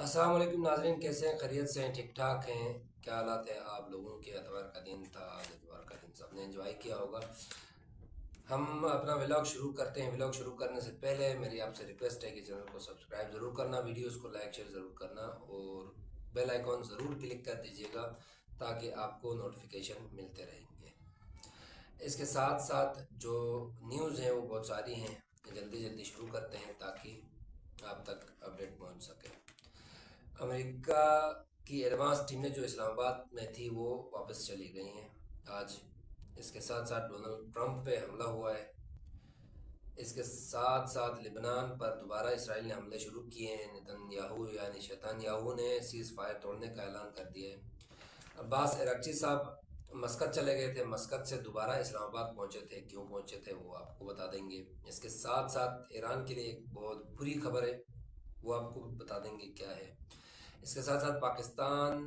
अस्सलाम वालेकुम नाज़रीन, कैसे हैं? खैरियत से हैं? ठीक ठाक हैं? क्या हालात है आप लोगों के? एतवार का दिन था, आज एतवार का दिन सबने एंजॉय किया होगा। हम अपना व्लॉग शुरू करते हैं। व्लॉग शुरू करने से पहले मेरी आपसे रिक्वेस्ट है कि चैनल को सब्सक्राइब ज़रूर करना, वीडियोस को लाइक शेयर ज़रूर करना और बेल आइकॉन ज़रूर क्लिक कर दीजिएगा ताकि आपको नोटिफिकेशन मिलते रहेंगे। इसके साथ साथ जो न्यूज़ हैं वो बहुत सारी हैं, जल्दी जल्दी शुरू करते हैं ताकि आप तक अपडेट पहुंच सके। अमेरिका की एडवांस टीमें जो इस्लामाबाद में थी वो वापस चली गई हैं आज। इसके साथ साथ डोनाल्ड ट्रंप पे हमला हुआ है। इसके साथ साथ लिबनान पर दोबारा इसराइल ने हमले शुरू किए हैं। नेतन्याहू यानी शैतानयाहू ने सीज़ फायर तोड़ने का ऐलान कर दिया है। अब्बास अरागची साहब मस्कत चले गए थे, मस्कत से दोबारा इस्लामाबाद पहुंचे थे। क्यों पहुंचे थे वो आपको बता देंगे। इसके साथ साथ ईरान के लिए एक बहुत बुरी खबर है, वो आपको बता देंगे क्या है। इसके साथ साथ पाकिस्तान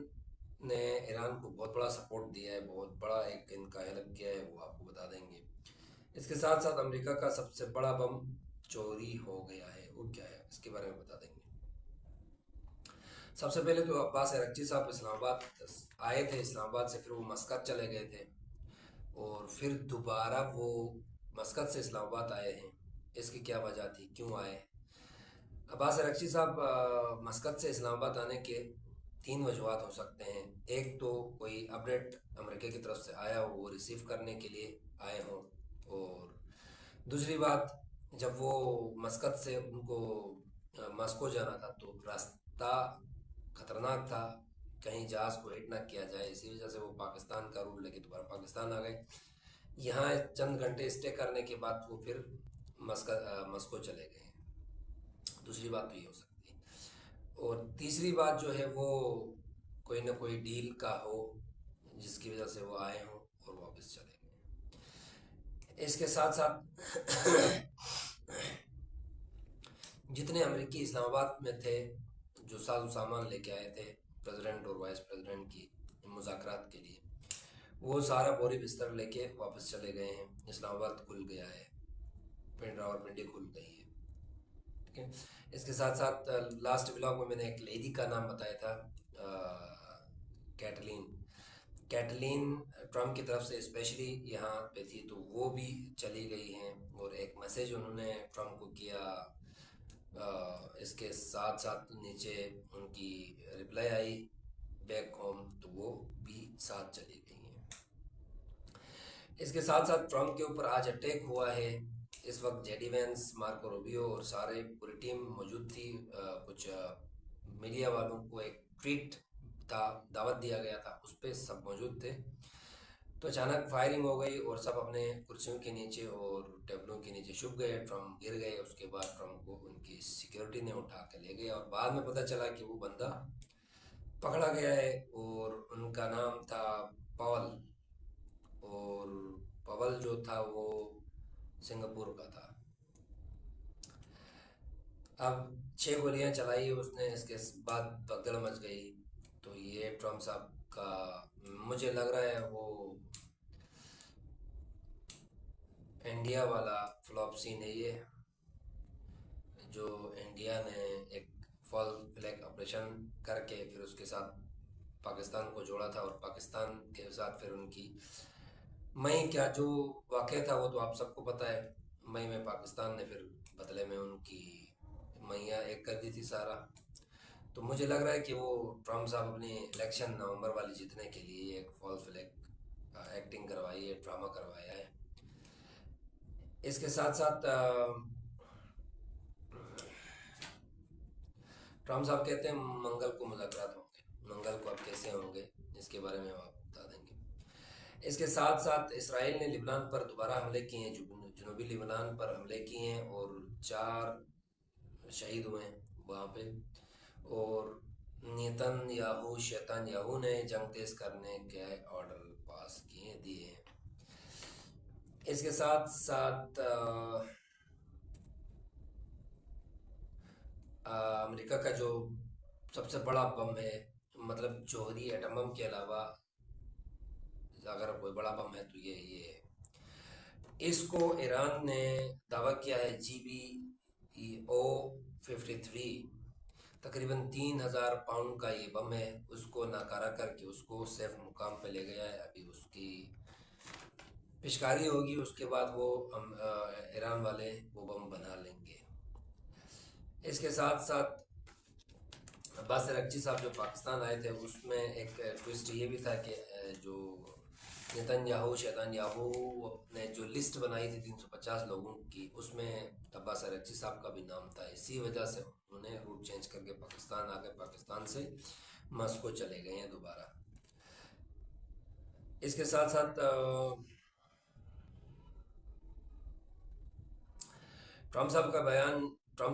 ने ईरान को बहुत बड़ा सपोर्ट दिया है, बहुत बड़ा एक इनका हेल्प किया है, वो आपको बता देंगे। इसके साथ साथ अमेरिका का सबसे बड़ा बम चोरी हो गया है, वो क्या है इसके बारे में बता देंगे। सबसे पहले तो अब्बास अरागची साहब इस्लामाबाद आए थे, इस्लामाबाद से फिर वो मस्कत चले गए थे और फिर दोबारा वो मस्कत से इस्लामाबाद आए हैं। इसकी क्या वजह थी, क्यों आए? अब्बास अरागची साहब मस्कत से इस्लामाबाद आने के तीन वजूहत हो सकते हैं। एक तो कोई अपडेट अमेरिका की तरफ से आया हो, वो रिसीव करने के लिए आए हों। और दूसरी बात, जब वो मस्कत से उनको मस्को जाना था तो रास्ता खतरनाक था, कहीं जहाज़ को हिट ना किया जाए, इसी वजह से वो पाकिस्तान का रूट लेके दोबारा पाकिस्तान आ गए। यहाँ चंद घंटे स्टे करने के बाद वो फिर मस्को चले गए। दूसरी बात तो ये हो सकती है। और तीसरी बात जो है वो कोई ना कोई डील का हो जिसकी वजह से वो आए हों और वापस चले गए। इसके साथ साथ जितने अमेरिकी इस्लामाबाद में थे, जो साजो सामान लेके आए थे प्रेसिडेंट और वाइस प्रेसिडेंट की मुज़ाकरात के लिए, वो सारा बोरी बिस्तर लेके वापस चले गए हैं। इस्लामाबाद खुल गया है, पिंड रावलपिंडी खुल गई है। ठीक है। इसके साथ साथ लास्ट व्लॉग में मैंने एक लेडी का नाम बताया था, कैटलीन। कैटलीन ट्रम्प की तरफ से स्पेशली यहाँ पे थी, तो वो भी चली गई हैं और एक मैसेज उन्होंने ट्रम्प को किया। इसके साथ साथ नीचे उनकी रिप्लाई आई बैक होम, तो वो भी साथ चली गई हैं। इसके साथ साथ ट्रम्प के ऊपर आज अटैक हुआ है। इस वक्त जेडी वेंस, मार्को रूबियो और सारे पूरी टीम मौजूद थी। कुछ मीडिया वालों को एक ट्रीट था, दावत दिया गया था, उस पर सब मौजूद थे। तो अचानक फायरिंग हो गई और सब अपने कुर्सियों के नीचे और टेबलों के नीचे छुप गए। ट्रम्प गिर गए। उसके बाद ट्रम्प को उनकी सिक्योरिटी ने उठा के ले गया और बाद में पता चला कि वो बंदा पकड़ा गया है और उनका नाम था पॉल। और पवल जो था वो सिंगापुर का था। अब 6 गोलियां चलाई उसने, इसके बाद भगदड़ मच गई। तो ये ट्रम्प साहब का मुझे लग रहा है वो इंडिया वाला फ्लॉप सीन है ये, जो इंडिया ने एक फॉल फ्लैग ऑपरेशन करके फिर उसके साथ पाकिस्तान को जोड़ा था और पाकिस्तान के साथ फिर उनकी मई क्या जो वाक़या था वो तो आप सबको पता है। मई में पाकिस्तान ने फिर बदले में उनकी मैया एक कर दी थी सारा। तो मुझे लग रहा है कि वो ट्रम्प साहब अपनी इलेक्शन नवंबर वाली जीतने के लिए एक फॉल फ्लैग एक्टिंग करवाई है, ड्रामा करवाया है। इसके साथ साथ ट्रम्प साहब कहते हैं मंगल को मुज़ाकरात होंगे। मंगल को अब कैसे होंगे इसके बारे में हम आपको बता देंगे। इसके साथ साथ इसराइल ने लिबनान पर दोबारा हमले किए हैं, जनूबी लिबनान पर हमले किए हैं और 4 शहीद हुए हैं वहाँ पे। और नेतन्याहू शैतानयाहू ने जंग तेज करने के ऑर्डर पास किए दिए हैं। इसके साथ साथ अमेरिका का जो सबसे बड़ा बम है, मतलब जौहरी एटम बम के अलावा अगर कोई बड़ा बम है तो ये है। इसको ईरान ने दावा किया है, GBO 53, तकरीबन 3000 पाउंड का ये बम है, उसको नाकारा करके उसको सेफ मुकाम पे ले गया है। अभी उसकी पिचकारी होगी, उसके बाद वो ईरान वाले वो बम बना लेंगे। इसके साथ साथ अब्बास अरगची साहब जो पाकिस्तान आए थे, उसमें एक ट्विस्ट ये भी था कि जो शैतानयाहू ने जो लिस्ट बनाई थी 350 लोगों की, उसमें अब्बास अरगची साहब का भी नाम था। इसी वजह से उन्होंने रूट चेंज करके पाकिस्तान आ गए, पाकिस्तान से मॉस्को चले गए हैं दोबारा। इसके साथ साथ ट्रम्प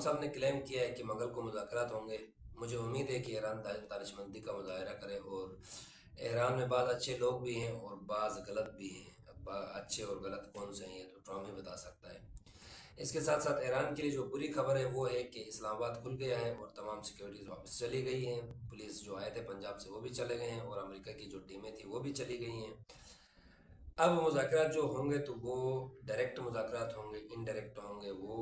साहब ने क्लेम किया है कि मंगल को मुज़ाकरात होंगे। मुझे उम्मीद है कि ईरान दानिशमंदी का मुजाहरा करे, और ईरान में बाज़ अच्छे लोग भी हैं और बाज़ गलत भी हैं। अच्छे और गलत कौन से हैं तो ट्रम्प ही बता सकता है। इसके साथ साथ ईरान के लिए जो बुरी खबर है वो है कि इस्लामाबाद खुल गया है और तमाम सिक्योरिटीज़ वापस चली गई हैं। पुलिस जो आए थे पंजाब से वो भी चले गए हैं, और अमेरिका की जो टीमें थी वो भी चली गई हैं। अब मुज़ाकरात जो होंगे तो वो डायरेक्ट मुज़ाकरात होंगे, इनडायरेक्ट होंगे, वो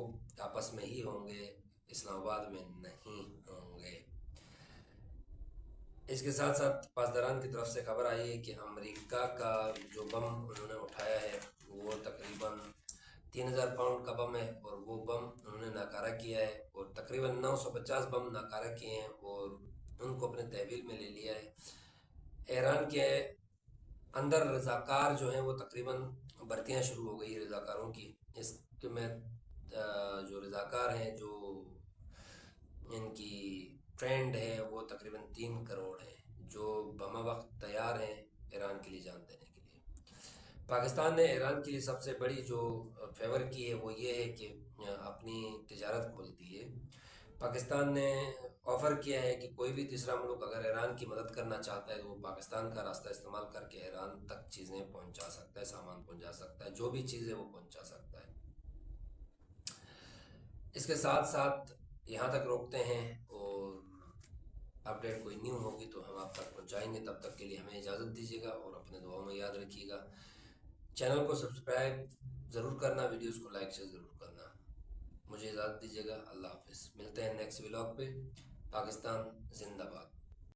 आपस में ही होंगे, इस्लामाबाद में नहीं होंगे। इसके साथ साथ पासदारान की तरफ से खबर आई है कि अमेरिका का जो बम उन्होंने उठाया है वो तकरीबन 3000 पाउंड का बम है, और वो बम उन्होंने नाकारा किया है, और तकरीबन 950 बम नाकारा किए हैं और उनको अपने तहवील में ले लिया है। ईरान के अंदर रज़ाकार जो हैं वो तकरीबन भर्तियाँ शुरू हो गई रज़ाकारों की। इसके में जो रज़ाकार हैं, जो इनकी ट्रेंड है, वो तकरीबन 3 करोड़ है, जो बम वक्त तैयार हैं ईरान के लिए जान देने के लिए। पाकिस्तान ने ईरान के लिए सबसे बड़ी जो फेवर की है वो ये है कि अपनी तिजारत खोल दी है। पाकिस्तान ने ऑफ़र किया है कि कोई भी तीसरा मुल्क अगर ईरान की मदद करना चाहता है तो वो पाकिस्तान का रास्ता इस्तेमाल करके ईरान तक चीज़ें पहुंचा सकता है, सामान पहुंचा सकता है, जो भी चीज़ें वो पहुंचा सकता है। इसके साथ साथ यहाँ तक रोकते हैं, और अपडेट कोई न्यू होगी तो हम आप तक पहुँचाएँगे। तब तक के लिए हमें इजाज़त दीजिएगा और अपने दुआओं में याद रखिएगा। चैनल को सब्सक्राइब ज़रूर करना, वीडियोज़ को लाइक शेयर ज़रूर करना। मुझे इजाज़त दीजिएगा। अल्लाह हाफ़िज़। मिलते हैं नेक्स्ट व्लॉग पे। पाकिस्तान जिंदाबाद।